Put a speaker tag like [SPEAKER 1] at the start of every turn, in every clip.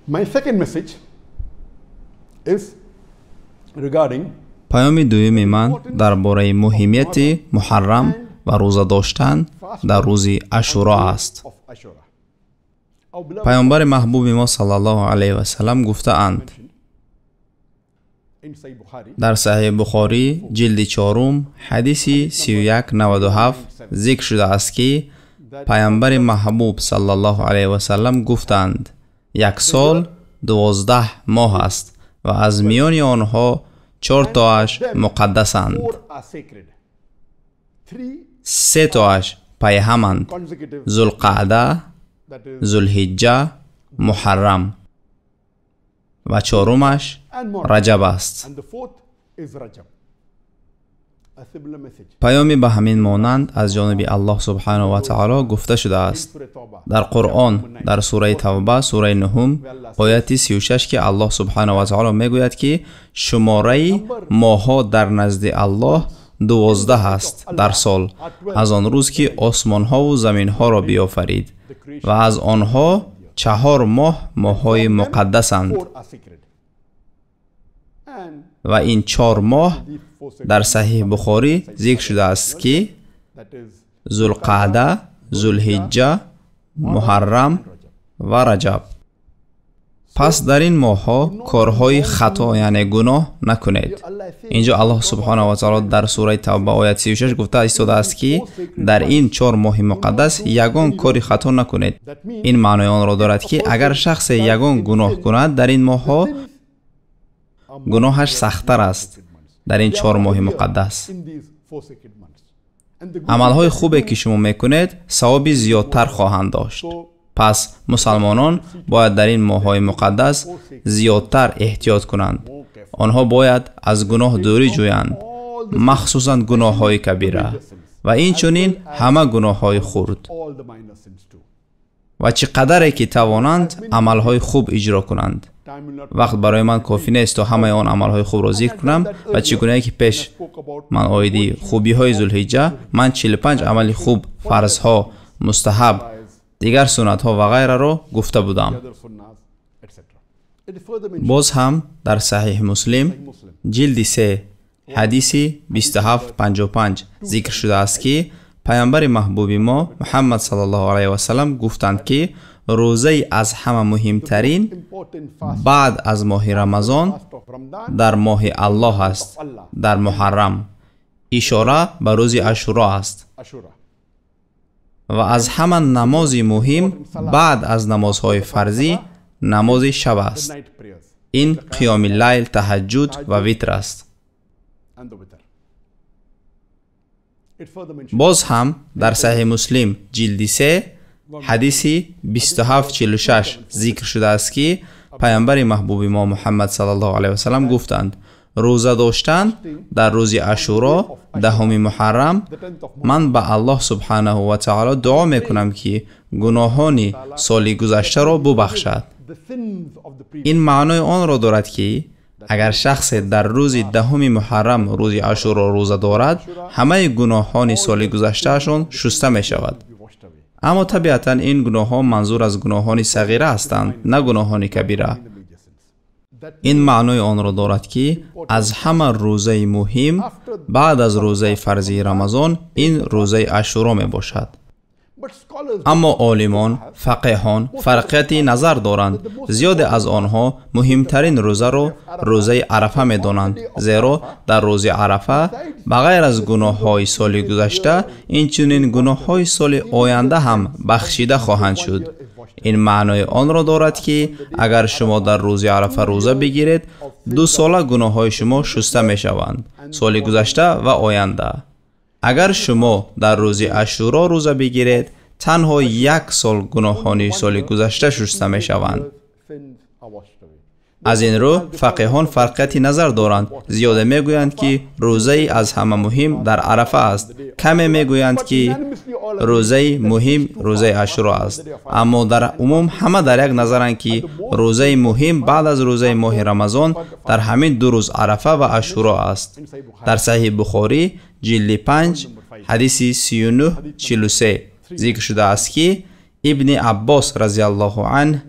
[SPEAKER 1] My second message is regarding
[SPEAKER 2] پیام دوم من درباره مهمیت محرم و روزه داشتن در روز عاشورا است.
[SPEAKER 1] of Ashura. Our beloved
[SPEAKER 2] پیامبر محبوب ما صلی الله علیه و سلم گفته اند
[SPEAKER 1] in Sahih Bukhari,
[SPEAKER 2] در صحیح بخاری جلد 4 حدیث 3197 ذکر شده است که پیامبر محبوب صلی الله علیه و سلم گفتند 1 سال 12 ماه است و از میان آنها 4 تاش مقدسند،
[SPEAKER 1] 4 are sacred. 3
[SPEAKER 2] 3 تاش پیهمند،
[SPEAKER 1] consecutive,
[SPEAKER 2] ذوالقعده،
[SPEAKER 1] that is,
[SPEAKER 2] ذوالحجه، محرم و 4مش
[SPEAKER 1] and more.
[SPEAKER 2] رجب است.
[SPEAKER 1] And the fourth is Rajab. A similar message.
[SPEAKER 2] پیامی به همین مانند از جانب الله سبحانه و تعالی گفته شده است
[SPEAKER 1] Surah Tawbah.
[SPEAKER 2] در قرآن در سوره توبه سوره 9 آیت 36 که الله سبحانه و تعالی میگوید که شماره ماه‌ها در نزد الله 12 است در سال، از آن روز که آسمان ها و زمین ها را بیافرید و از آنها 4 ماه ماه‌های مقدسند
[SPEAKER 1] 4 are sacred. And
[SPEAKER 2] و این 4 ماه
[SPEAKER 1] the 4 sacred,
[SPEAKER 2] در صحیح بخاری ذکر شده است که
[SPEAKER 1] that is
[SPEAKER 2] ذوالقعده، ذوالحجه، محرم و رجب. پس در این ماه‌ها کارهای خطا یعنی گناه نکنید.
[SPEAKER 1] Allah says
[SPEAKER 2] اینجا الله سبحانه و تعالی در سوره توبه آیت 36 گفته ایستاده است که در این 4 ماه مقدس یگان کاری خطا نکنید. این معنای آن را دارد که اگر شخص یگان گناه کند در این ماه‌ها گناهش سخت‌تر است در این 4 ماه مقدس.
[SPEAKER 1] in these 4 sacred months. And the good
[SPEAKER 2] عملهای خوبی که شما میکنید ثواب زیادتر خواهند داشت. پس مسلمانان باید در این ماه‌های مقدس زیادتر احتیاط کنند. آنها باید از گناه دوری جویند، مخصوصاً گناه‌های کبیره و این چنین همه گناه‌های خرد،
[SPEAKER 1] all the minor sins too.
[SPEAKER 2] و چقدر که توانند عملهای خوب اجرا کنند.
[SPEAKER 1] Time will not
[SPEAKER 2] وقت برای من کافی نیست تا همه آن عملهای خوب را ذکر کنم و چگونه که پیش
[SPEAKER 1] spoke about
[SPEAKER 2] من آیدی خوبی های ذوالحجه من 45 عمل خوب، فرضها، مستحب، دیگر سنت ها و غیره را گفته بودم.
[SPEAKER 1] other sunnahs, etc. It is further mentioned
[SPEAKER 2] باز هم در صحیح مسلم جلد 3 حدیث 2755 ذکر شده است که پیامبر محبوب ما محمد صلی الله علیه و سلم گفتند که روزه از همه مهمترین
[SPEAKER 1] important fast
[SPEAKER 2] بعد از ماه رمضان
[SPEAKER 1] of Ramadan,
[SPEAKER 2] در ماه الله است، در محرم، اشاره به روز عاشورا است.
[SPEAKER 1] Ashura.
[SPEAKER 2] و از همان نماز مهم بعد از نمازهای فرضی نماز شب است.
[SPEAKER 1] Night prayers
[SPEAKER 2] این قیام اللیل، تهجد و وتر است.
[SPEAKER 1] and the witr. It further mentioned
[SPEAKER 2] باز هم در صحیح مسلم جلد 3 حدیث 2746 ذکر شده است که پیامبر محبوب ما محمد صلی الله علیه و سلم گفتند روزه داشتن در روز عاشورا 10 محرم
[SPEAKER 1] the 10th of
[SPEAKER 2] من به الله سبحانه و تعالی دعا میکنم که گناهان سال گذشته را ببخشد.
[SPEAKER 1] the sins of the previous
[SPEAKER 2] این معنای آن را دارد که اگر شخص در روز 10 محرم روز عاشورا روزه دارد همه گناهان سال گذشتهشان شسته می شود.
[SPEAKER 1] be washed away.
[SPEAKER 2] اما طبیعتا این گناهان منظور از گناهان صغیره هستند، نه گناهان کبیره.
[SPEAKER 1] The major sins. That
[SPEAKER 2] این معنای آن را دارد که از همه روزه مهم بعد از روزه فرضی رمضان این روزه عاشورا می باشد.
[SPEAKER 1] but scholars
[SPEAKER 2] اما عالمان، فقیهان فرقیتی نظر دارند. زیاد از آنها مهمترین روزه را روزه عرفه می دانند، زیرا در روز عرفه بغیر از گناه های سال گذشته این چنین گناه های سال آینده هم بخشیده خواهند شد. این معنای آن را دارد که اگر شما در روز عرفه روزه بگیرید 2 ساله گناه های شما شسته می شوند، سال گذشته و آینده. اگر شما در روز عاشورا روزه بگیرید تنها 1 سال گناهان سال گذشته شسته می شوند.
[SPEAKER 1] sins are washed away.
[SPEAKER 2] از این رو فقیهان فرقیتی نظر دارند. زیاده می گویند که روزه از همه مهم در عرفه است، کمی می گویند که روزه مهم روزه عاشورا است. اما در عموم همه در یک نظرند که روزه مهم بعد از روزه ماه رمضان در همین 2 روز عرفه و عاشورا است. در صحیح بخاری جلد 5 حدیث 3943 ذکر شده است که ابن عباس رضی الله عنه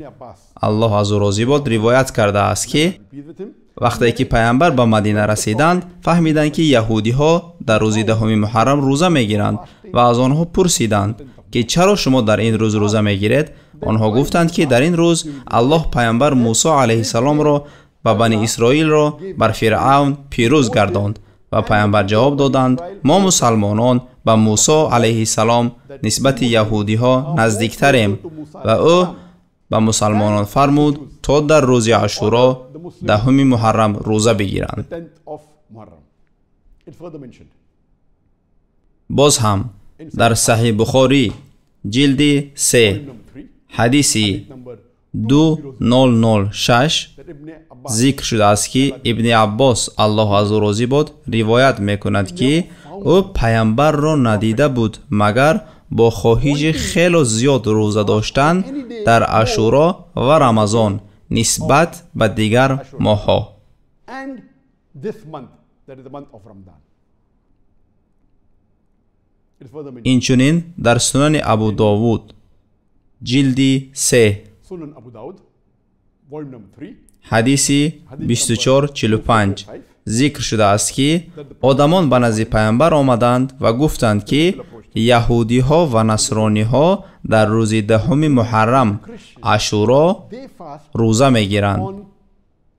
[SPEAKER 2] аллоҳ аз ӯ розӣ бод ривоят кардааст ки
[SPEAKER 1] Peace with him.
[SPEAKER 2] вақте ки пайғамбар ба Мадина расиданд, фаҳмиданд ки яҳудиҳо дар рӯзи 10 муҳаррам рӯза мегиранд ва аз онҳо пурсиданд ки чаро шумо дар ин рӯз рӯза мегиред? онҳо гуфтанд ки дар ин рӯз Аллоҳ пайғамбар Мусо алайҳиссаломро ва бани Исроилро бар Фиръавн пирӯз гардонд. ва пайғамбар ҷавоб доданд: мо мусалмонон ба Мусо алайҳиссалом нисбати яҳудиҳо наздиктарем. ва ӯ ба мусалмонон фармуд то дар рӯзи Ашуро 10 муҳаррам рӯза бигиранд.
[SPEAKER 1] The 10th of Muharram. It further mentioned.
[SPEAKER 2] боз ҳам дар Саҳih Бухорӣ ҷилди 3
[SPEAKER 1] Number 3.
[SPEAKER 2] ҳадиси
[SPEAKER 1] Number
[SPEAKER 2] 2006
[SPEAKER 1] that Ibn Abbas
[SPEAKER 2] зикр шудааст ки Ибни Аббос аллоҳ аз ӯ розӣ бод ривоят мекунад ки ӯ пайғамбарро надида буд магар бо хоҳиши хело зиёд рӯза доштан дар Ашуро ва Рамазон нисбат ба дигар моҳҳо.
[SPEAKER 1] and this month, that is the month of Ramadan. It further mentioned.
[SPEAKER 2] инчунин дар Сунани Абу Довуд ҷилди 3
[SPEAKER 1] Sunan Abu Dawud, volume number 3.
[SPEAKER 2] ҳадиси 2445 зикр шудааст ки одамон ба назди пайғамбар омаданд ва гуфтанд ки яҳудиҳо ва насрониҳо дар рӯзи 10 муҳаррам Ашуро
[SPEAKER 1] They fast
[SPEAKER 2] рӯза мегиранд.
[SPEAKER 1] on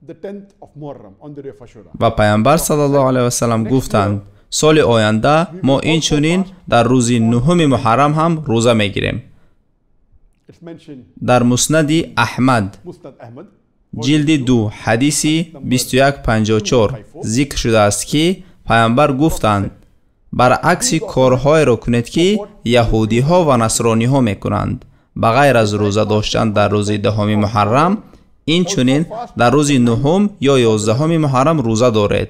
[SPEAKER 1] the 10th of Muharram, on the day of Ashura.
[SPEAKER 2] ва пайғамбар саллаллоҳу алайҳи васалам гуфтанд: соли оянда мо инчунин дар рӯзи 9 муҳаррам ҳам рӯза мегирем.
[SPEAKER 1] It's mentioned
[SPEAKER 2] дар Муснади Аҳмад
[SPEAKER 1] Musnad Ahmad,
[SPEAKER 2] ҷилди 2 ҳадиси 2154 зикр шудааст ки пайғамбар гуфтанд: баръакси корҳоеро кунед ки яҳудиҳо ва насрониҳо мекунанд. ба ғайр аз рӯза доштан дар рӯзи 10 муҳаррам, инчунин дар рӯзи 9 ё 11 муҳаррам рӯза доред.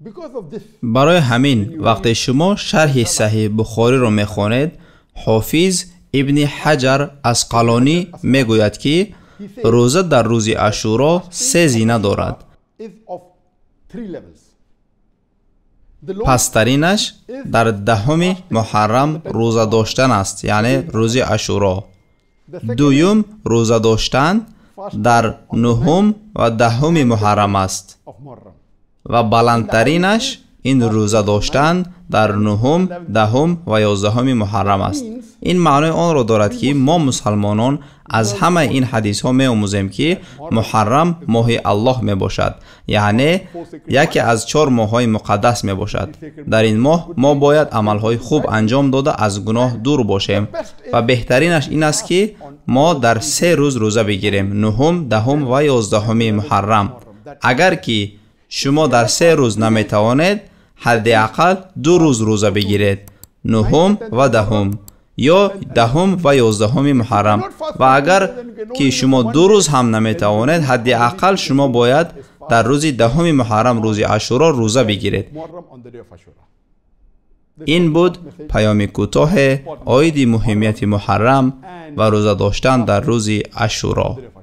[SPEAKER 1] because of this,
[SPEAKER 2] барои ҳамин вақте шумо шарҳи Саҳih Бухориро мехонед, ҳофиз Ибни Ҳаҷар Асқалонӣ мегӯяд ки рӯза дар рӯзи Ашуро 3 зина дорад.
[SPEAKER 1] is of 3 levels. The lowest
[SPEAKER 2] пастаринаш дар 10 муҳаррам рӯза доштан аст, яъне рӯзи Ашуро. дуюм рӯза доштан дар 9 ва 10 муҳаррам аст
[SPEAKER 1] of Muharram.
[SPEAKER 2] ва баландтаринаш ин рӯза доштан дар 9, 10 ва 11 муҳаррам аст. ин маънои онро дорад ки мо мусалмонон аз ҳамаи ин ҳадисҳо меомӯзем ки муҳаррам моҳи Аллоҳ мебошад, яъне яке аз 4 моҳҳои муқаддас мебошад. дар ин моҳ мо бояд амалҳои хуб анҷом дода аз гуноҳ дур бошем ва беҳтаринаш ин аст ки мо дар 3 рӯз рӯза бигирем: 9, 10 ва 11 муҳаррам. агар ки шумо дар 3 рӯз наметавонед, ҳадди ақал 2 рӯз рӯза бигиред: 9 ва 10 ё 10 ва 11 муҳаррам. ва агар ки шумо 2 рӯз ҳам наметавонед, ҳадди ақал шумо бояд дар рӯзи 10 муҳаррам, рӯзи Ашуро, рӯза бигиред.
[SPEAKER 1] Muharram on the day of Ashura.
[SPEAKER 2] ин буд паёми кӯтоҳе оиди муҳимияти муҳаррам ва рӯза доштан дар рӯзи Ашуро.
[SPEAKER 1] Day of Ashura.